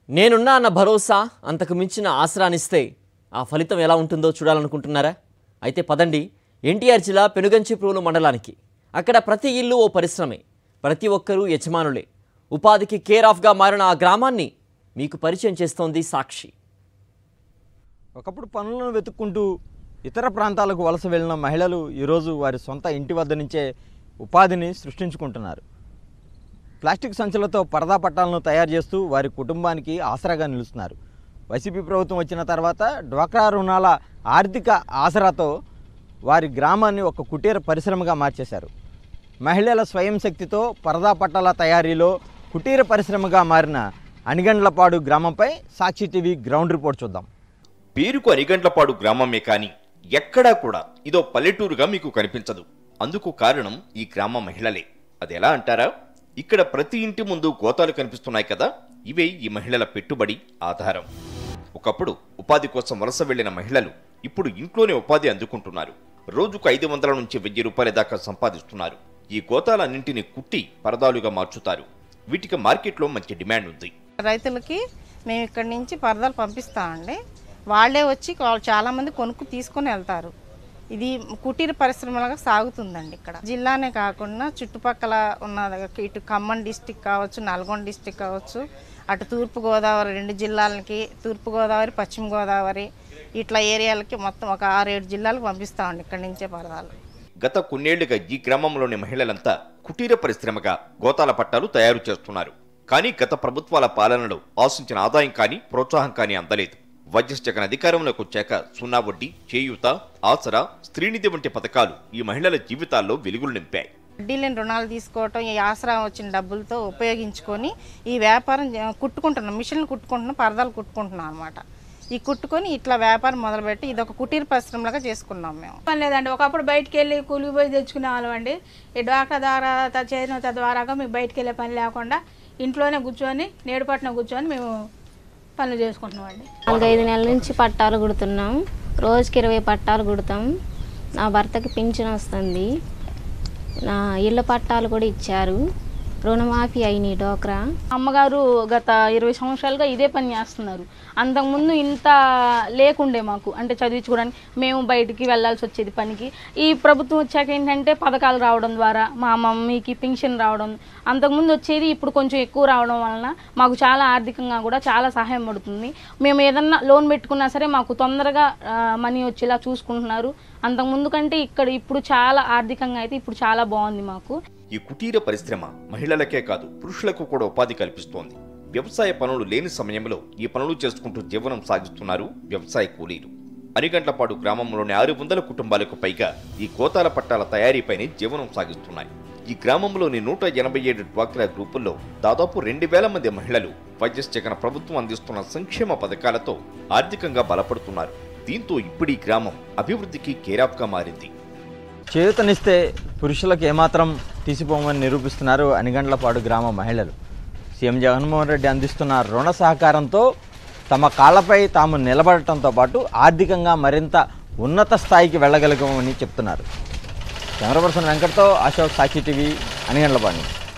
నేనున్నా అన్న భరోసా అంతకు మించిన ఆసరానిస్తే ఆ ఫలితం ఎలా ఉంటుందో చూడాలనుకుంటున్నారా? అయితే పదండి ఎన్టీఆర్ జిల్లా పెనుగంచిప్రోలు మండలానికి. అక్కడ ప్రతి ఇల్లు ఓ పరిశ్రమే, ప్రతి ఒక్కరూ యజమానులే. ఉపాధికి కేర్ ఆఫ్గా మారిన ఆ గ్రామాన్ని మీకు పరిచయం చేస్తోంది సాక్షి. ఒకప్పుడు పనులను వెతుక్కుంటూ ఇతర ప్రాంతాలకు వలస వెళ్ళిన మహిళలు ఈరోజు వారి సొంత ఇంటి వద్ద నుంచే ఉపాధిని సృష్టించుకుంటున్నారు. ప్లాస్టిక్ సంచులతో పరదా పట్టాలను తయారు చేస్తూ వారి కుటుంబానికి ఆసరాగా నిలుస్తున్నారు. వైసీపీ ప్రభుత్వం వచ్చిన తర్వాత డ్వాక్రా రుణాల ఆర్థిక ఆసరాతో వారి గ్రామాన్ని ఒక కుటీర పరిశ్రమగా మార్చేశారు. మహిళల స్వయం శక్తితో పరదా పట్టాల తయారీలో కుటీర పరిశ్రమగా మారిన అనిగండ్లపాడు గ్రామంపై సాక్షి టీవీ గ్రౌండ్ రిపోర్ట్ చూద్దాం. పేరుకు అనిగండ్లపాడు గ్రామమే కానీ ఎక్కడా కూడా ఇదో పల్లెటూరుగా మీకు కనిపించదు. అందుకు కారణం ఈ గ్రామ మహిళలే. అది ఎలా అంటారా? ఇక్కడ ప్రతి ఇంటి ముందు గోతాలు కనిపిస్తున్నాయి కదా, ఇవే ఈ మహిళల పెట్టుబడి ఆధారం. ఒకప్పుడు ఉపాధి కోసం వలస వెళ్లిన మహిళలు ఇప్పుడు ఇంట్లోనే ఉపాధి అందుకుంటున్నారు. రోజుకు 500 నుంచి 1000 రూపాయల దాకా సంపాదిస్తున్నారు. ఈ గోతాలన్నింటినీ కుట్టి పరదాలుగా మార్చుతారు. వీటికి మార్కెట్లో మంచి డిమాండ్ ఉంది. రైతులకి మేము ఇక్కడి నుంచి పరదాలు పంపిస్తామండి. వాళ్ళే వచ్చి చాలామంది కొనుక్కు తీసుకొని వెళ్తారు. ఇది కుటీర పరిశ్రమలుగా సాగుతుందండి. ఇక్కడ జిల్లానే కాకుండా చుట్టుపక్కల ఉన్న ఇటు ఖమ్మం డిస్టిక్ కావచ్చు, నల్గొండ డిస్టిక్ కావచ్చు, అటు తూర్పుగోదావరి 2 జిల్లాలకి, తూర్పుగోదావరి, పశ్చిమ గోదావరి ఇట్లా ఏరియాలకి మొత్తం ఒక 6-7 జిల్లాలకు పంపిస్తామండి ఇక్కడి నుంచే పరదాలు. గత కొన్నేళ్లుగా ఈ గ్రామంలోని మహిళలంతా కుటీర పరిశ్రమగా గోతాల పట్టాలు తయారు చేస్తున్నారు. కానీ గత ప్రభుత్వాల పాలనలో ఆశించిన ఆదాయం కానీ ప్రోత్సాహం కానీ అందలేదు. వైఎస్ జగన్ అధికారంలోకి వచ్చాక సున్నా వడ్డీ, చేయూత, ఆసరా, స్త్రీనిధి వంటి పథకాలు ఈ మహిళల జీవితాల్లో వెలుగులు నింపాయి. వడ్డీ లేని రుణాలు తీసుకోవటం, ఈ ఆసరా వచ్చిన డబ్బులతో ఉపయోగించుకొని ఈ వ్యాపారం కుట్టుకుంటున్నాం, మిషన్లు కుట్టుకుంటున్నాం, పరదాలు కుట్టుకుంటున్నాం అనమాట. ఈ కుట్టుకొని ఇట్లా వ్యాపారం మొదలుపెట్టి ఇది ఒక కుటీర పరిశ్రమలాగా చేసుకున్నాం మేము. పని లేదండి, ఒకప్పుడు బయటికి వెళ్ళి కూలికి పోయి తెచ్చుకునే వాళ్ళం అండి. ఈ డ్వాక్రా ద్వారా చేసిన ద్వారాగా మీకు బయటికి వెళ్ళే పని లేకుండా ఇంట్లోనే కూర్చొని నేడుపట్నం కూర్చొని మేము పనులు చేసుకుంటున్నాం అండి. 4-5 నెలల నుంచి పట్టాలు కుడుతున్నాం. రోజుకి 20 పట్టాలు కుడతాం. నా భర్తకి పింఛన్ వస్తుంది. నా ఇళ్ళ పట్టాలు కూడా ఇచ్చారు. రుణమాఫీ అయినాయి డ్వాక్రా. అమ్మగారు గత 20 సంవత్సరాలుగా ఇదే పని చేస్తున్నారు. అంతకుముందు ఇంత లేకుండే మాకు, అంటే చదివించుకోవడానికి మేము బయటికి వెళ్ళాల్సి వచ్చేది పనికి. ఈ ప్రభుత్వం వచ్చాక ఏంటంటే పథకాలు రావడం ద్వారా మా మమ్మీకి పింఛన్ రావడం అంతకుముందు వచ్చేది, ఇప్పుడు కొంచెం ఎక్కువ రావడం వలన మాకు చాలా ఆర్థికంగా కూడా చాలా సహాయం పడుతుంది. మేము ఏదన్నా లోన్ పెట్టుకున్నా సరే మాకు తొందరగా మనీ వచ్చేలా చూసుకుంటున్నారు. అంతకుముందు కంటే ఇప్పుడు చాలా ఆర్థికంగా అయితే ఇప్పుడు చాలా బాగుంది మాకు. ఈ కుటీర పరిశ్రమ మహిళలకే కాదు పురుషులకు కూడా ఉపాధి కల్పిస్తోంది. వ్యవసాయ పనులు లేని సమయంలో ఈ పనులు చేసుకుంటూ జీవనం సాగిస్తున్నారు వ్యవసాయ కూలీలు. అనిగండ్లపాడు గ్రామంలోని 600 కుటుంబాలకు పైగా ఈ గోతాల పట్టాల తయారీపైనే జీవనం సాగిస్తున్నాయి. ఈ గ్రామంలోని 187 డ్వాక్రా గ్రూపుల్లో దాదాపు 2000 మంది మహిళలు వైఎస్ జగన్ ప్రభుత్వం అందిస్తున్న సంక్షేమ పథకాలతో ఆర్థికంగా బలపడుతున్నారు. దీంతో ఇప్పుడు ఈ గ్రామం అభివృద్ధికి కేరాఫ్గా మారింది. చేయూతనిస్తే పురుషులకు ఏమాత్రం తీసిపోమని నిరూపిస్తున్నారు అనిగండ్లపాడు గ్రామ మహిళలు. సీఎం జగన్మోహన్ రెడ్డి అందిస్తున్న రుణ సహకారంతో తమ కాళ్లపై తాము నిలబడటంతో పాటు ఆర్థికంగా మరింత ఉన్నత స్థాయికి వెళ్ళగలిగామని చెప్తున్నారు. కెమెరా పర్సన్ వెంకట్తో అశోక్, సాక్షి టీవీ, అనిగండ్లపాడు.